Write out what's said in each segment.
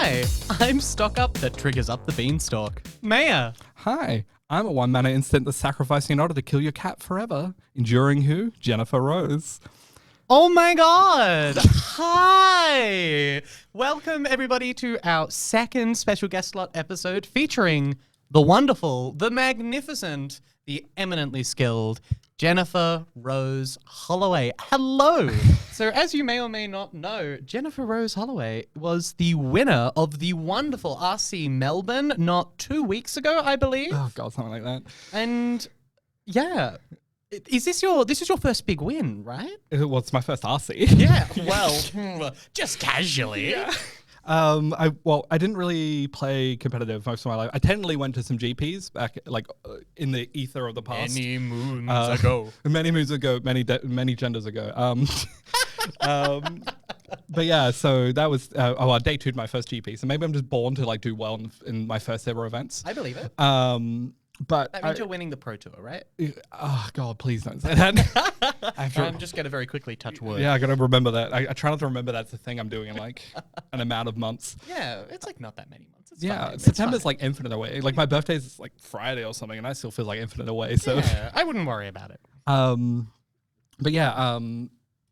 Hi, I'm Stock Up that triggers up the beanstalk. Meia. Hi, I'm a one-mana instant that's sacrificing in order to kill your cat forever. Enduring who? Jennifer-Rose. Oh my god! Hi! Welcome everybody to our second special guest slot episode featuring the wonderful, the magnificent, the eminently skilled Jennifer-Rose Holloway. Hello! So as you may or may not know, Jennifer-Rose Holloway was the winner of the wonderful RC Melbourne not 2 weeks ago, I believe. Oh god, something like that. And yeah. This is your first big win, right? Well, it's my first RC. Yeah. Well, just casually. Yeah. I didn't really play competitive most of my life. I technically went to some GPs back, in the ether of the past. Many moons ago. Many moons ago, many genders ago. But yeah, so that was I day two'd my first GP. So maybe I'm just born to do well in my first ever events. I believe it. But That means you're winning the Pro Tour, right? Oh god, please don't say that. I'm just gonna very quickly touch wood. Yeah, I gotta remember that. I try not to remember that's the thing I'm doing in an amount of months. Yeah, it's not that many months. It's yeah, fine. September's infinite away. My birthday's Friday or something, and I still feel infinite away. So yeah, I wouldn't worry about it. But yeah,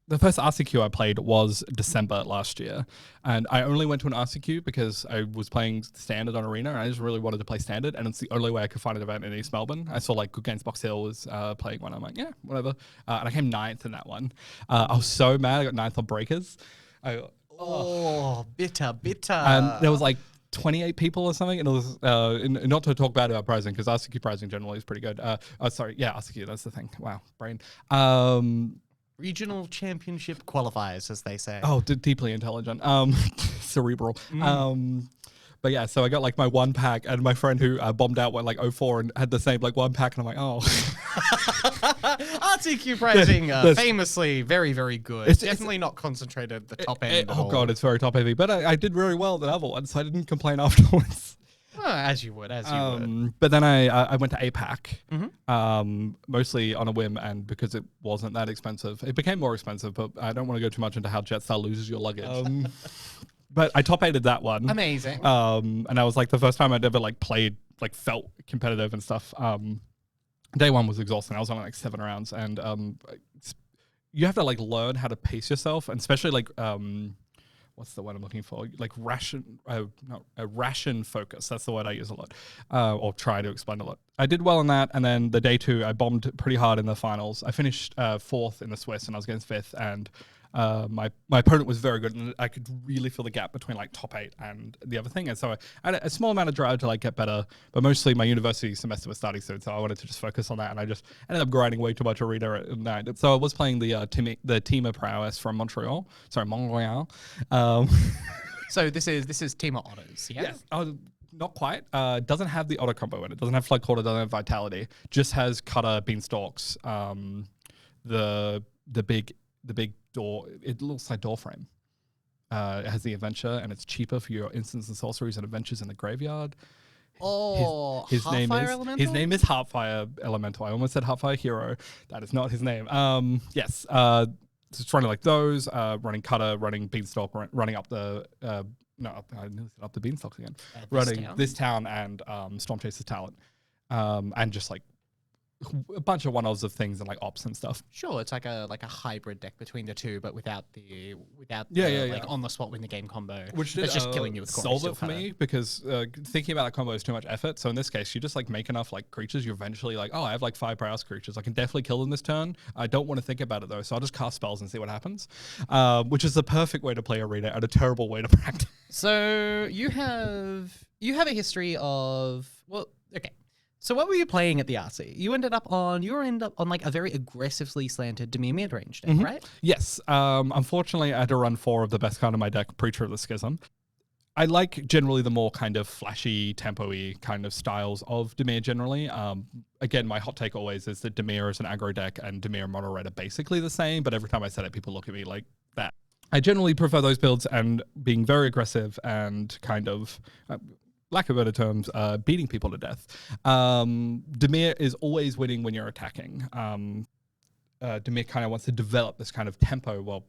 the first RCQ I played was December last year, and I only went to an RCQ because I was playing Standard on Arena, and I just really wanted to play Standard, and it's the only way I could find an event in East Melbourne. I saw Good Games Box Hill was playing one. I'm like, yeah, whatever. And I came 9th in that one. I was so mad. I got 9th on Breakers. Bitter. And there was 28 people or something, and it was not to talk bad about pricing because RCQ pricing generally is pretty good. RCQ, that's the thing. Wow, brain. Regional Championship qualifiers, as they say. Oh, deeply intelligent. Cerebral. But yeah, so I got my one pack, and my friend who bombed out went 04 and had the same one pack, and I'm like, oh. RTQ pricing, famously very, very good. It's definitely not concentrated at the top end. Oh god, it's very top heavy. But I did really well at the other one, so I didn't complain afterwards. Oh, as you would. But then I went to APAC, mostly on a whim, and because it wasn't that expensive. It became more expensive, but I don't want to go too much into how Jetstar loses your luggage. But I top 8'd that one. Amazing. And that was the first time I'd ever played, felt competitive and stuff. Day one was exhausting. I was on 7 rounds, and you have to learn how to pace yourself, and especially what's the word I'm looking for? Ration focus. That's the word I use a lot, or try to explain a lot. I did well in that, and then the day 2, I bombed pretty hard in the finals. I finished 4th in the Swiss, and I was against 5th, and my opponent was very good, and I could really feel the gap between top 8 and the other thing. And so I had a small amount of drive to get better, but mostly my university semester was starting soon, so I wanted to just focus on that, and I just ended up grinding way too much arena at night. So I was playing the Dimir Prowess from Montreal. So this is Team of Otters, yeah? Yes. Not quite. Doesn't have the auto combo in it. Doesn't have Flood Quarter, doesn't have Vitality. Just has Cutter, Beanstalks, the big door. It looks like door frame. It has the adventure, and it's cheaper for your instants and sorceries and adventures in the graveyard. Oh, his name is Elemental? His name is Heartfire Elemental. I almost said Heartfire Hero. That is not his name. Yes. Just running those, running Cutter, running Beanstalk, running up the I nearly said up the Beanstalk again. Running this town and Storm Chaser's Talent, and just a bunch of one-offs of things and ops and stuff. Sure, it's like a hybrid deck between the two, but without the on the spot win the game combo. Which it's just killing you with solve it for me because thinking about that combo is too much effort. So in this case, you just make enough creatures. You eventually I have 5 prowess creatures. I can definitely kill them this turn. I don't want to think about it though, so I'll just cast spells and see what happens. Which is the perfect way to play arena and a terrible way to practice. So you have a history of okay. So what were you playing at the RC? You ended up on a very aggressively slanted Dimir Midrange deck, right? Yes. Unfortunately, I had to run 4 of the best card of my deck, Preacher of the Schism. I like generally the more kind of flashy, tempo-y kind of styles of Dimir generally. Again, my hot take always is that Dimir is an aggro deck and Dimir and Mono Red are basically the same, but every time I say it, people look at me like that. I generally prefer those builds and being very aggressive and kind of... lack of better terms, beating people to death. Dimir is always winning when you're attacking. Dimir kind of wants to develop this kind of tempo. Well,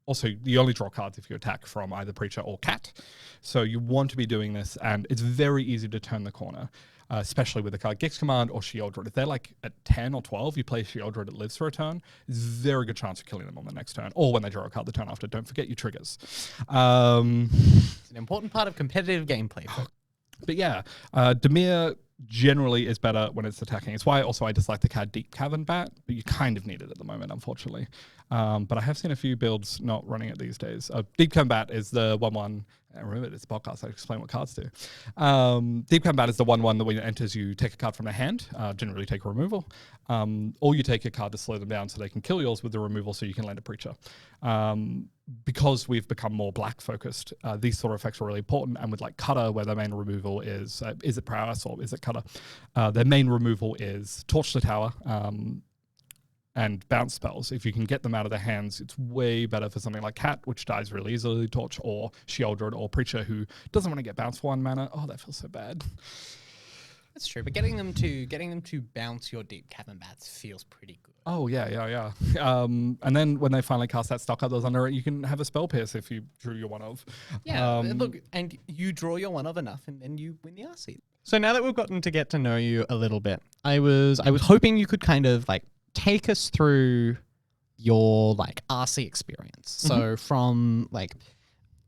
also, you only draw cards if you attack from either Preacher or Cat. So you want to be doing this, and it's very easy to turn the corner, especially with the card Gix Command or Sheoldred. If they're like at 10 or 12, you play Sheoldred that lives for a turn, there's a very good chance of killing them on the next turn, or when they draw a card the turn after. Don't forget your triggers. It's an important part of competitive gameplay. But yeah, Dimir generally is better when it's attacking. It's why also I dislike the card Deep Cavern Bat, but you kind of need it at the moment, unfortunately. But I have seen a few builds not running it these days. Deep Cavern Bat is the 1/1. I remember this podcast, I explain what cards do. Deep Cavern Bat is the 1/1 that when it enters, you take a card from their hand, generally take a removal, or you take a card to slow them down so they can kill yours with the removal so you can land a Preacher. Because we've become more black focused, these sort of effects are really important. And with like Cutter, where their main removal is Izzet Prowess or Izzet Cutter, their main removal is Torch the Tower and bounce spells. If you can get them out of their hands, it's way better for something like Cat, which dies really easily, Torch, or Sheoldred or Preacher, who doesn't want to get bounced for 1 mana. Oh, that feels so bad. That's true, but getting them to bounce your Deep Cavern Bats feels pretty good. Oh, yeah. And then when they finally cast that stock up that was under it, you can have a Spell Pierce if you drew your one of. Yeah, look, and you draw your one of enough, and then you win the RC. So now that we've gotten to get to know you a little bit, I was hoping you could kind of like take us through your like RC experience. So from like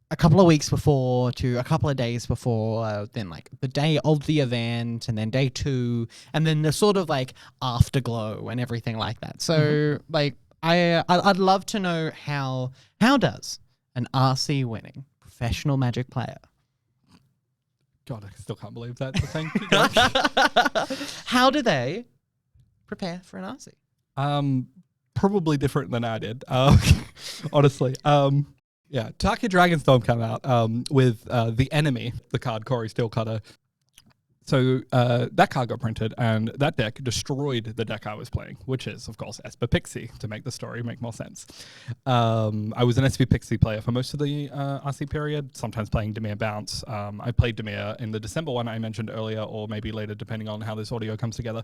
a couple of weeks before to a couple of days before, then like the day of the event, and then day 2, and then the sort of like afterglow and everything like that. So like I'd love to know how does an RC winning professional Magic player, God, I still can't believe that. Thank you, Josh. how do they prepare for an RC? Probably different than I did, honestly. Yeah, Taki Dragonstorm came out with The Enemy, the card Corey Steelcutter. So that card got printed, and that deck destroyed the deck I was playing, which is, of course, Esper Pixie, to make the story make more sense. I was an SP Pixie player for most of the RC period, sometimes playing Dimir Bounce. I played Dimir in the December one I mentioned earlier, or maybe later, depending on how this audio comes together.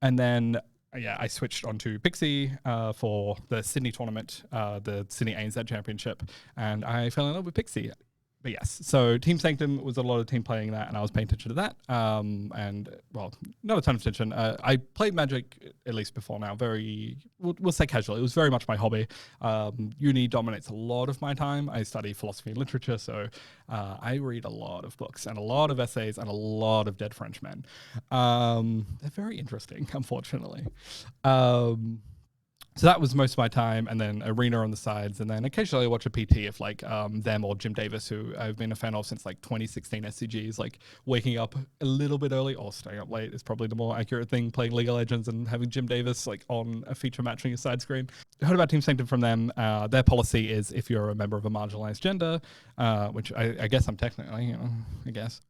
And then, yeah, I switched onto Pixie for the Sydney tournament, the Sydney ANZ Championship, and I fell in love with Pixie. But yes, so Team Sanctum was a lot of team playing that, and I was paying attention to that. And, well, not a ton of attention. I played Magic, at least before now, we'll say casually. It was very much my hobby. Uni dominates a lot of my time. I study philosophy and literature, so I read a lot of books and a lot of essays and a lot of dead French men. They're very interesting, unfortunately. So that was most of my time, and then Arena on the sides, and then occasionally I watch a PT if like them or Jim Davis, who I've been a fan of since like 2016 SCGs, like waking up a little bit early or staying up late is probably the more accurate thing, playing League of Legends and having Jim Davis like on a feature matching a side screen. I heard about Team Sanctum from them. Their policy is if you're a member of a marginalized gender, which I guess I'm technically, I guess.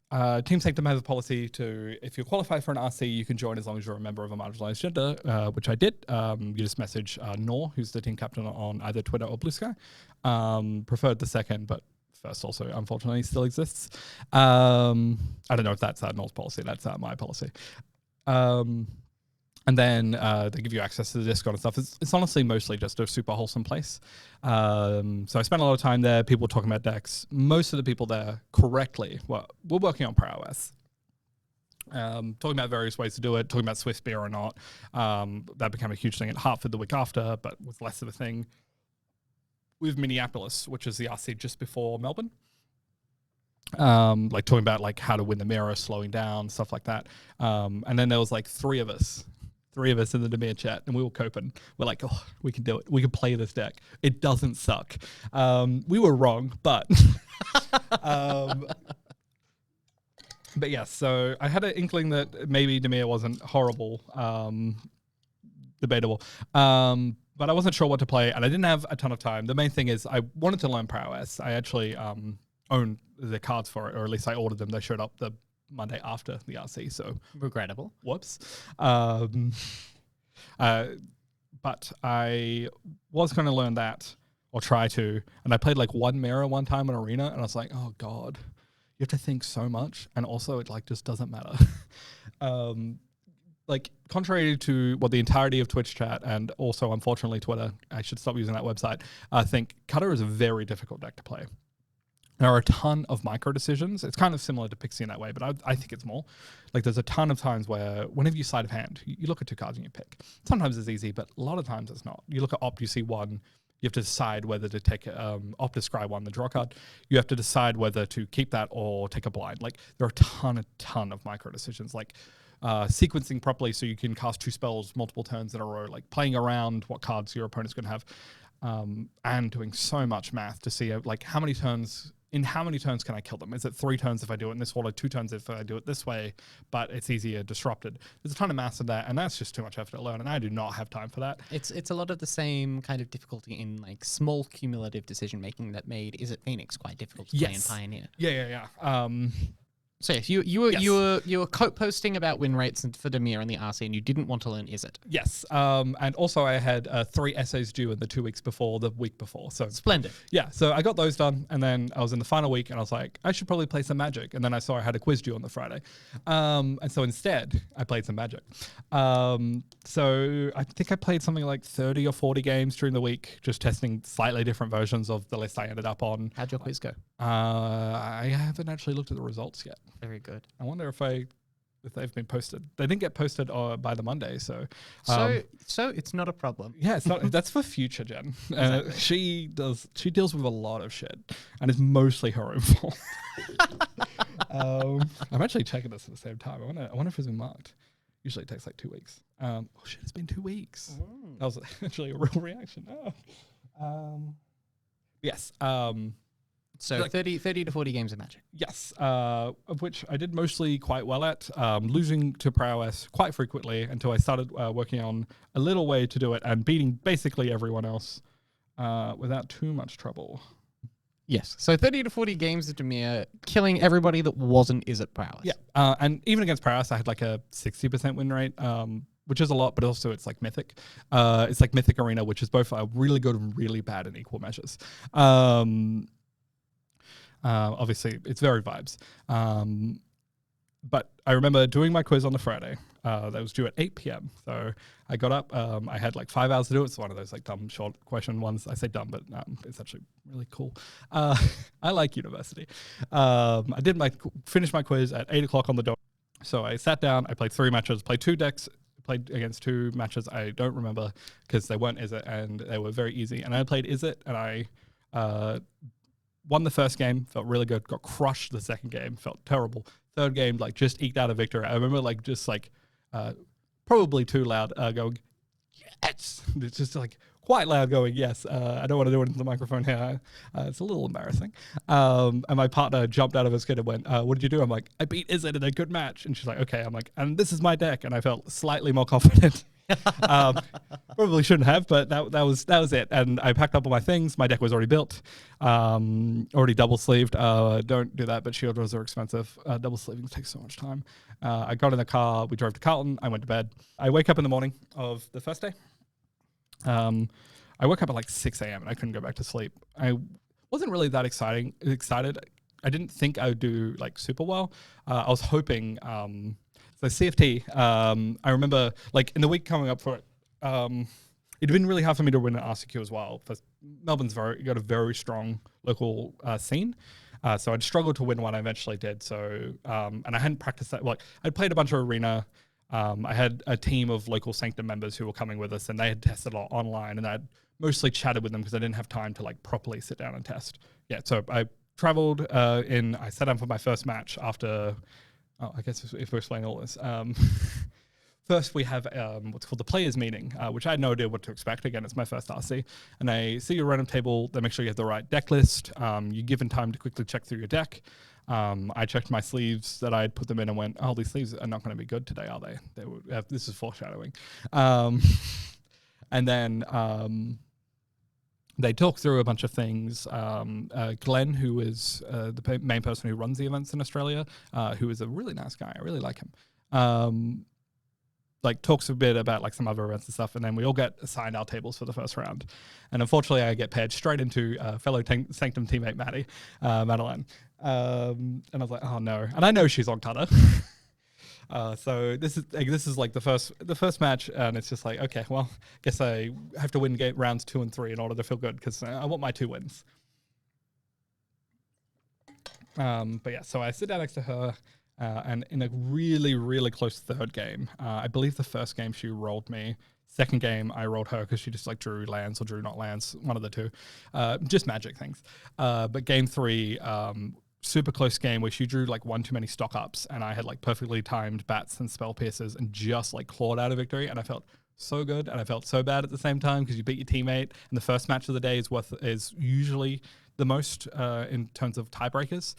Team Sanctum has a policy to, if you qualify for an RC, you can join as long as you're a member of a marginalized gender, which I did. You just message Nor, who's the team captain on either Twitter or Blue Sky. Preferred the second, but first also, unfortunately, still exists. I don't know if that's Nor's policy. That's my policy. And then they give you access to the Discord and stuff. It's honestly mostly just a super wholesome place. So I spent a lot of time there, people talking about decks. Most of the people there correctly, we're working on Prowess. Talking about various ways to do it, talking about Swift beer or not. That became a huge thing at Hartford the week after, but was less of a thing with Minneapolis, which is the RC just before Melbourne. Like talking about like how to win the mirror, slowing down, stuff like that. And then there was like three of us in the Dimir chat, and we were coping. We're like, oh, we can do it. We can play this deck. It doesn't suck. We were wrong, but but yeah, so I had an inkling that maybe Dimir wasn't horrible, debatable. But I wasn't sure what to play, and I didn't have a ton of time. The main thing is I wanted to learn Prowess. I actually own the cards for it, or at least I ordered them. They showed up the Monday after the RC, so regrettable. Whoops. But I was going to learn that, or try to, and I played like one mirror one time in Arena, and I was like, oh god, you have to think so much, and also it like just doesn't matter. like contrary to what the entirety of Twitch chat and also unfortunately Twitter, I should stop using that website, I think Cutter is a very difficult deck to play. There are a ton of micro decisions. It's kind of similar to Pixie in that way, but I think it's more. Like there's a ton of times where whenever you sleight of hand, you look at 2 cards and you pick. Sometimes it's easy, but a lot of times it's not. You look at Opt, you see 1, you have to decide whether to take Opt to scry 1, the draw card. You have to decide whether to keep that or take a blind. Like there are a ton of micro decisions. Like sequencing properly so you can cast 2 spells multiple turns in a row, like playing around what cards your opponent's going to have, and doing so much math to see like how many turns can I kill them? Is it 3 turns if I do it in this order, 2 turns if I do it this way, but it's easier disrupted? There's a ton of maths in that, and that's just too much effort to learn, and I do not have time for that. It's a lot of the same kind of difficulty in like small cumulative decision making that made Izzet Phoenix quite difficult to play in Pioneer. Yeah. So yes, you were posting about win rates for Dimir and the RC, and you didn't want to learn Izzet. Yes, and also I had 3 essays due in the 2 weeks before the week before. So splendid. Yeah, so I got those done, and then I was in the final week, and I was like, I should probably play some Magic. And then I saw I had a quiz due on the Friday, and so instead I played some Magic. So I think I played something like 30 or 40 games during the week, just testing slightly different versions of the list I ended up on. How'd your quiz go? I haven't actually looked at the results yet. Very good. I wonder if they've been posted. They didn't get posted by the Monday, so it's not a problem. yeah, it's not. That's for future Jen. Exactly. She deals with a lot of shit, and it's mostly her own fault. I'm actually checking this at the same time. I wonder if it's been marked. Usually it takes like 2 weeks. Oh shit, it's been 2 weeks. That was actually a real reaction. Yes. So like 30 to 40 games of Magic. Yes, of which I did mostly quite well at, losing to Prowess quite frequently until I started working on a little way to do it and beating basically everyone else without too much trouble. Yes, so 30 to 40 games of Dimir, killing everybody that wasn't Izzet Prowess. Yeah, and even against Prowess, I had like a 60% win rate, which is a lot, but also it's like Mythic. It's like Mythic Arena, which is both really good and really bad in equal measures. Obviously, it's very vibes. But I remember doing my quiz on the Friday. That was due at 8 p.m. So I got up. I had like 5 hours to do it. It's one of those like dumb short question ones. I say dumb, but it's actually really cool. I like university. I finished my quiz at 8 o'clock on the dot. So I sat down. I played 3 matches. Played 2 decks. Played against 2 matches I don't remember because they weren't Izzet and they were very easy. And I played Izzet and I won the first game, felt really good. Got crushed the second game, felt terrible. Third game, like just eked out a victory. I remember like just like probably too loud going, yes. It's just like quite loud going, yes. I don't want to do it into the microphone here. It's a little embarrassing. And my partner jumped out of her skin and went, what did you do? I'm like, I beat Izzet in a good match. And she's like, okay. I'm like, and this is my deck. And I felt slightly more confident. Probably shouldn't have, but that was it. And I packed up all my things. My deck was already built, already double sleeved. Don't do that, but shield rolls are expensive. Double sleeving takes so much time. I got in the car. We drove to Carlton. I went to bed. I wake up in the morning of the first day. I woke up at like 6 a.m. and I couldn't go back to sleep. I wasn't really that excited. I didn't think I would do like super well. I was hoping. So CFT, I remember like in the week coming up for it, it'd been really hard for me to win an RCQ as well. Melbourne's got a very strong local scene. So I'd struggled to win one. I eventually did. So, and I hadn't practiced that. Like I'd played a bunch of arena. I had a team of local Sanctum members who were coming with us and they had tested a lot online and I'd mostly chatted with them because I didn't have time to like properly sit down and test. Yeah. So I traveled I sat down for my first match after, I guess if we're explaining all this, first we have what's called the players meeting, which I had no idea what to expect. Again, it's my first RC. And I see your random table, they make sure you have the right deck list. You're given time to quickly check through your deck. I checked my sleeves that I had put them in and went, oh, these sleeves are not going to be good today, are they? This is foreshadowing. And then they talk through a bunch of things. Glenn, who is the main person who runs the events in Australia, who is a really nice guy. I really like him. Like talks a bit about like some other events and stuff, and then we all get assigned our tables for the first round. And unfortunately, I get paired straight into fellow Sanctum teammate Madeline. And I was like, oh no. And I know she's on cutter. So this is like the first match, and it's just like, okay, well, guess I have to win rounds 2 and 3 in order to feel good, because I want my 2 wins. But yeah, so I sit down next to her, and in a really, really close third game, I believe the first game she rolled me. Second game, I rolled her because she just like drew lands or drew not lands, one of the two, just magic things. But game 3, super close game where she drew like one too many stock ups, and I had like perfectly timed bats and spell pierces and just like clawed out a victory, and I felt so good and I felt so bad at the same time, because you beat your teammate, and the first match of the day is usually the most in terms of tiebreakers.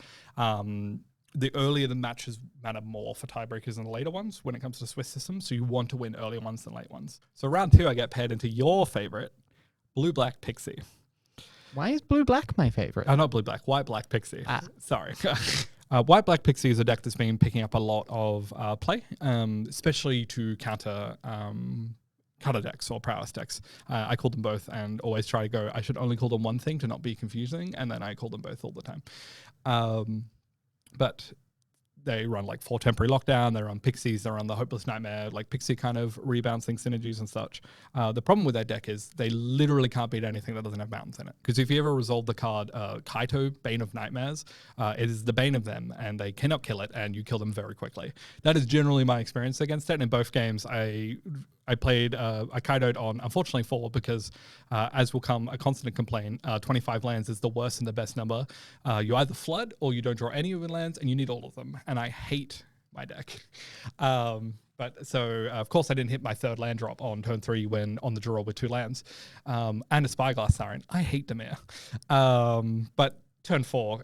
The earlier the matches matter more for tiebreakers than the later ones when it comes to Swiss systems. So you want to win earlier ones than late ones. So round 2, I get paired into your favorite, Blue-Black Pixie. Why is blue-black my favorite? Not blue-black, white-black Pixie. Sorry. White-Black Pixie is a deck that's been picking up a lot of play, especially to counter cutter decks or prowess decks. I call them both and always try to go, I should only call them one thing to not be confusing, and then I call them both all the time. But they run like 4 temporary lockdown, they run pixies, they run the hopeless nightmare, like pixie kind of rebouncing synergies and such. The problem with that deck is they literally can't beat anything that doesn't have mountains in it. Because if you ever resolve the card Kaito, Bane of Nightmares, it is the bane of them, and they cannot kill it, and you kill them very quickly. That is generally my experience against it. And in both games, I played a Kaito'd on, unfortunately, 4, because as will come a constant complaint, 25 lands is the worst and the best number. You either flood or you don't draw any of your lands, and you need all of them. And I hate my deck. But so, of course, I didn't hit my 3rd land drop on turn 3 when on the draw with 2 lands. And a Spyglass Siren. I hate Dimir. But turn 4,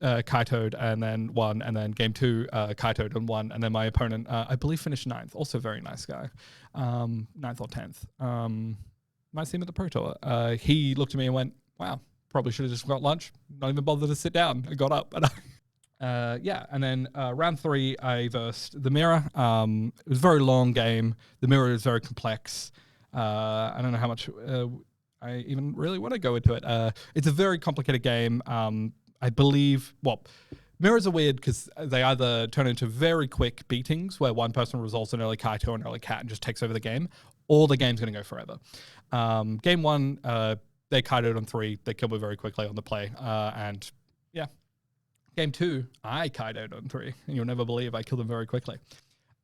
Kaito'd and then won, and then game 2 Kaito'd and won, and then my opponent I believe finished 9th, also very nice guy, 9th or 10th. Might see him at the Pro Tour. He looked at me and went, wow, probably should have just got lunch, not even bothered to sit down. I got up and and then round 3 I versed the Mirror. It was a very long game. The Mirror is very complex. I don't know how much I even really want to go into it. It's a very complicated game. I believe, mirrors are weird because they either turn into very quick beatings where one person resolves an early Kaito or an early cat and just takes over the game, or the game's going to go forever. Game 1, they Kaito'd on 3, they killed me very quickly on the play, and yeah. Game 2, I Kaito'd on 3, and you'll never believe I killed them very quickly.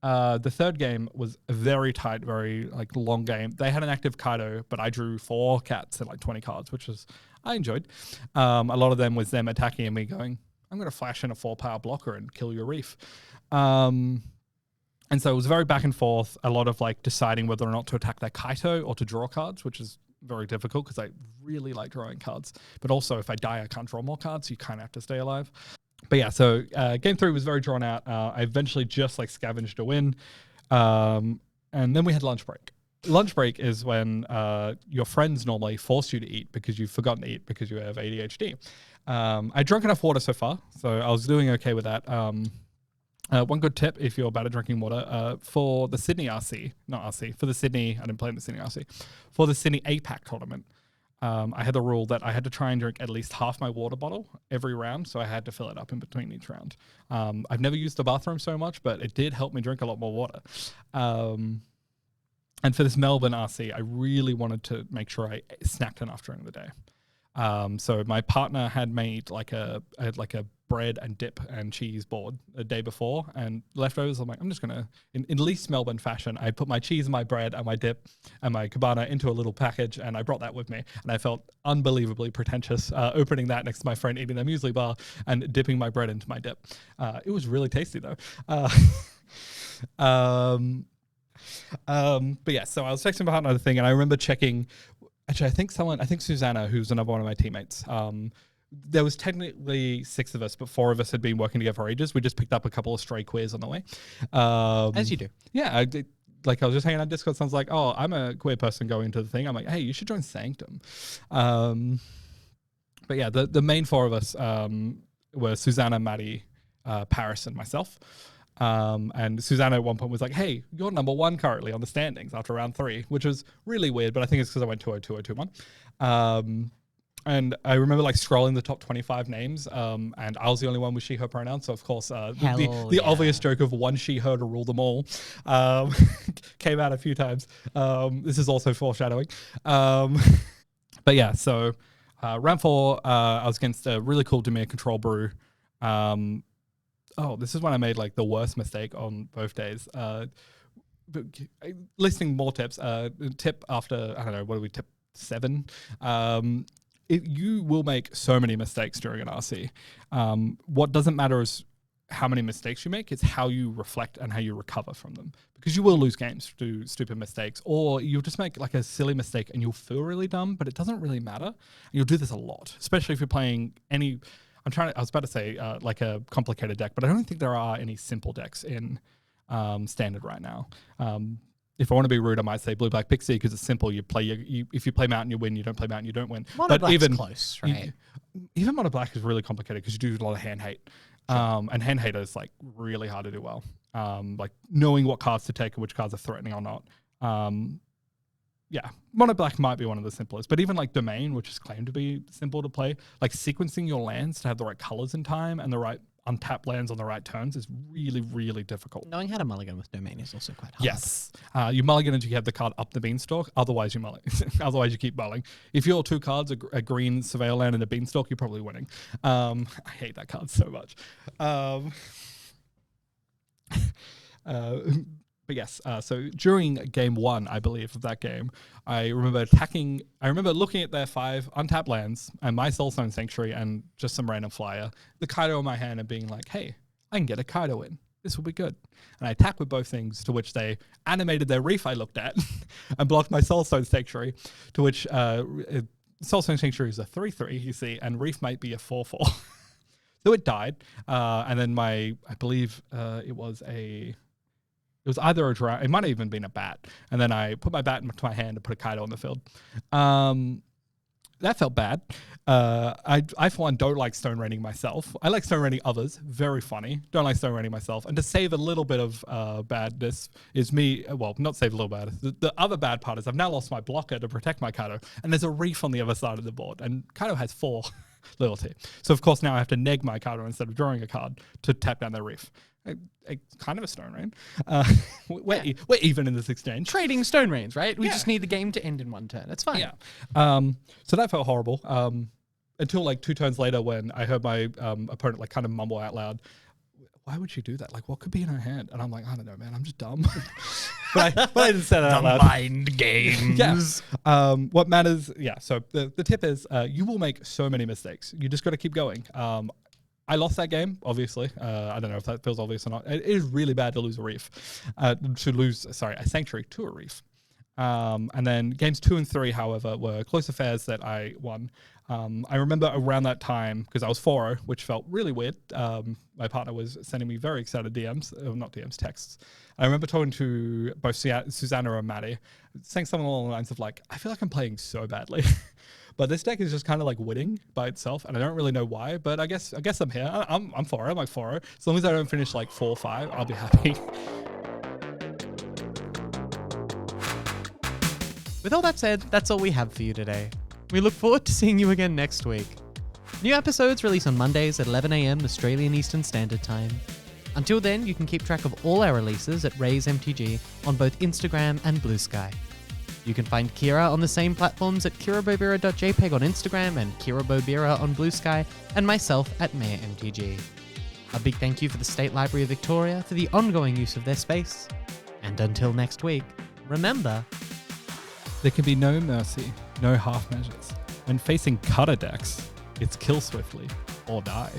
The 3rd game was a very tight, very like long game. They had an active Kaito, but I drew 4 cats and like 20 cards, which was I enjoyed. A lot of them was them attacking and me going, I'm going to flash in a 4-power blocker and kill your reef. And so it was very back and forth, a lot of like deciding whether or not to attack their Kaito or to draw cards, which is very difficult because I really like drawing cards. But also if I die, I can't draw more cards. So you kind of have to stay alive. But yeah, so game 3 was very drawn out. I eventually just like scavenged a win. And then we had lunch break. Lunch break is when your friends normally force you to eat because you've forgotten to eat because you have ADHD. I drank enough water so far, so I was doing okay with that. One good tip if you're bad at drinking water, for the Sydney RC, not RC, for the Sydney, I didn't play in the Sydney RC, for the Sydney APAC tournament, I had the rule that I had to try and drink at least half my water bottle every round, so I had to fill it up in between each round. I've never used the bathroom so much, but it did help me drink a lot more water. And for this Melbourne RC, I really wanted to make sure I snacked enough during the day. So my partner had made like a bread and dip and cheese board a day before, and leftovers. I'm like, I'm just gonna, in least Melbourne fashion, I put my cheese, my bread, and my dip, and my cabana into a little package, and I brought that with me. And I felt unbelievably pretentious opening that next to my friend eating their muesli bar and dipping my bread into my dip. It was really tasty though. But yeah, so I was texting my partner the thing, and I remember checking. Actually, I think Susanna, who's another one of my teammates. There was technically 6 of us, but 4 of us had been working together for ages. We just picked up a couple of stray queers on the way. As you do. Yeah, I did. Like I was just hanging on Discord. Someone's like, "Oh, I'm a queer person going to the thing." I'm like, "Hey, you should join Sanctum." But yeah, the main 4 of us were Susanna, Maddie, Paris, and myself. And Susanna at one point was like, "Hey, you're number 1 currently on the standings after round 3," which was really weird, but I think it's because I went 2-0, 2-0, 2-1. And I remember like scrolling the top 25 names, and I was the only one with she, her pronouns. So of course, the obvious joke of one she, her to rule them all came out a few times. This is also foreshadowing. But yeah, so round 4, I was against a really cool Dimir control brew. This is when I made like the worst mistake on both days. Listing more tips. Tip after, I don't know, what do we tip? 7. You will make so many mistakes during an RC. What doesn't matter is how many mistakes you make, it's how you reflect and how you recover from them. Because you will lose games to stupid mistakes, or you'll just make like a silly mistake and you'll feel really dumb, but it doesn't really matter. And you'll do this a lot, especially if you're playing any... I was about to say like a complicated deck, but I don't think there are any simple decks in Standard right now. If I want to be rude, I might say Blue-Black Pixie because it's simple. You play if you play Mountain, you win. You don't play Mountain, you don't win. Mono Black's close, right? Even Mono Black is really complicated because you do a lot of hand hate. And hand hate is like really hard to do well. Like knowing what cards to take and which cards are threatening or not. Mono Black might be one of the simplest, but even like Domain, which is claimed to be simple to play, like sequencing your lands to have the right colors in time and the right untapped lands on the right turns is really, really difficult. Knowing how to mulligan with Domain is also quite hard. Yes. You mulligan until you have the card up the beanstalk, otherwise you mulligan. Otherwise you keep mulling. If your 2 cards are a green surveyor land and a beanstalk, you're probably winning. I hate that card so much. But yes, so during game 1, I believe, of that game, I remember looking at their 5 untapped lands and my Soulstone Sanctuary and just some random flyer, the Kaido in my hand, and being like, hey, I can get a Kaido in. This will be good. And I attacked with both things, to which they animated their Reef I looked at and blocked my Soulstone Sanctuary, to which Soulstone Sanctuary is a 3/3, you see, and Reef might be a 4/4. So it died. And then I believe it was either a draw, it might have even been a bat. And then I put my bat into my hand and put a Kaido on the field. That felt bad. I for one, don't like stone raining myself. I like stone raining others. Very funny. Don't like stone raining myself. And to save a little bit of badness is me, well, not save a little bad. The other bad part is I've now lost my blocker to protect my Kaido. And there's a Reef on the other side of the board. And Kaido has 4 loyalty. So of course now I have to neg my Kaido instead of drawing a card to tap down their Reef. Kind of a stone rain. We're even in this exchange. Trading stone rains, right? We just need the game to end in 1 turn. It's fine. Yeah. So that felt horrible. Until like 2 turns later, when I heard my opponent like kind of mumble out loud, "Why would she do that? Like, what could be in her hand?" And I'm like, "I don't know, man. I'm just dumb." but I didn't say that out loud. Mind games. Yeah. What matters? Yeah. So the tip is, you will make so many mistakes. You just got to keep going. I lost that game, obviously. I don't know if that feels obvious or not. It is really bad to lose a Reef, a Sanctuary to a Reef. And then games 2 and 3, however, were close affairs that I won. I remember around that time, because I was 4-0, which felt really weird. My partner was sending me very excited texts. I remember talking to both Susanna and Maddie, saying something along the lines of like, I feel like I'm playing so badly. But this deck is just kind of like winning by itself, and I don't really know why, but I guess I'm here. I'm 4-0, I'm like 4-0. As long as I don't finish like 4-5, I'll be happy. With all that said, that's all we have for you today. We look forward to seeing you again next week. New episodes release on Mondays at 11 a.m. Australian Eastern Standard Time. Until then, you can keep track of all our releases at Raise MTG on both Instagram and Blue Sky. You can find Kira on the same platforms at kirabobira.jpg on Instagram and kirabobira on Blue Sky, and myself at Meia MTG. A big thank you for the State Library of Victoria for the ongoing use of their space. And until next week, remember, there can be no mercy, no half measures. When facing cutter decks, it's kill swiftly or die.